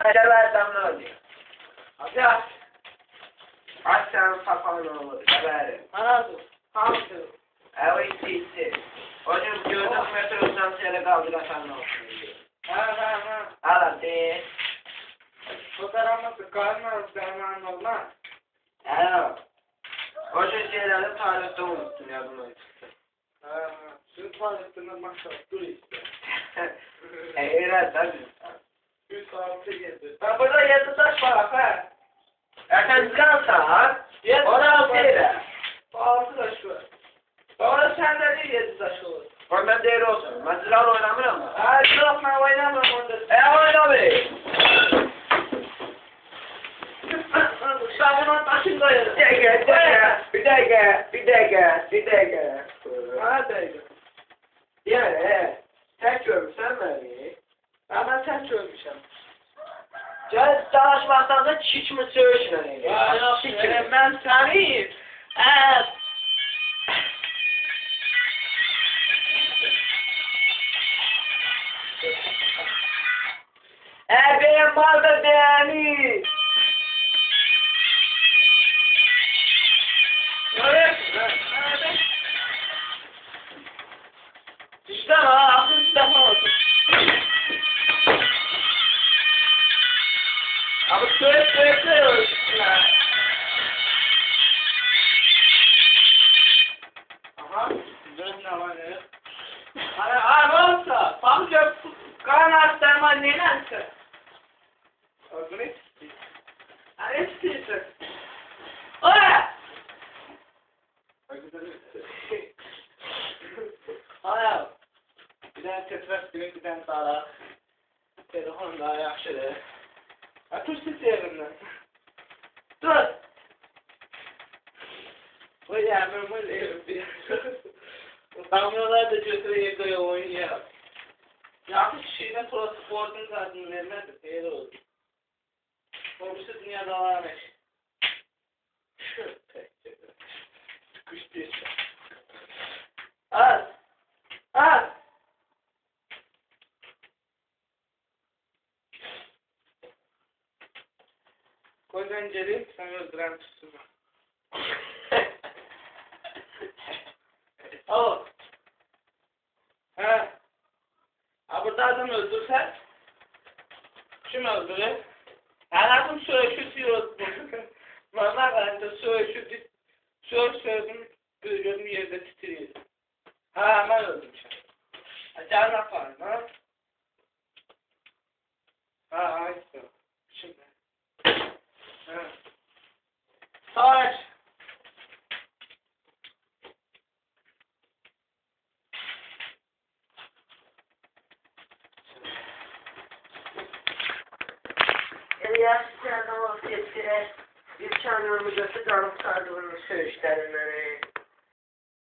Geberdim ne oluyor? Hadi aç. Aç sen sapanı olur. Geberim. Anladım. Hamsı. Evet değilsin. Hocam gördüm metro stansiyonu kaldırasan ne olsun diye. Ha. Al hadi. Fotoğrafı kalmaz derman olmaz. Evet. O şeyleri tarihte unuttum ya bunu. Ha. Sizin tuvaletine maksat dur işte. Evet tabii. 3 saatte geldi. Ben burada 7 taş var ha. Erken kansa ha. 16 lira. 6 taş var. Sonra sende de 7 taş olur. Ondan değeri olsun. Ben silahla oynamıyorum ama. Ha yok ben oynamam onda. Oyna be. Ben buna taşın koyarım. Bir dakika. Hadi. Yani tek görmüşsen beni. Ama sen söylemişim. Gel dalaşmaktan da çiç mi söğüşün hani? Ya yok ben sarayım. Benim mal da beğeni. İşte ha, akıl defa olsun. Abi söyle. Aha, ne var ya? Ne olsa? Bakacağım, kan hastama ne lansı? Organik. Ne istiyorsun? Oya! Hala. Bir tane titreş bir tane daha. Telefon daha yaxşıdır. Dur siz yerimden. Dur. O yerim öyle bir. Kameralar da götürüyor koyuyor oynuyor. Yaxşı kişiyle sonra sportun zaten vermedi. Eyli oldu. Komşu dünyada varmış. Şu pek. Sıkıştıysa. Az. Koydan geleyim, sen öldüren tutsun. Al. Burada adam öldürsen, kim öldürür? Anladım söğüşü diyoruz. Bana karşı söğüşü söyledim, gözüm yerde titriyor. Ben öldürmüşüm. Canına falan, ha? İşte. Şimdi. Savaş. Yaşlılardan vazgeçtiler. Bir çanlarımı götü canım sardığını söğüşlerinden.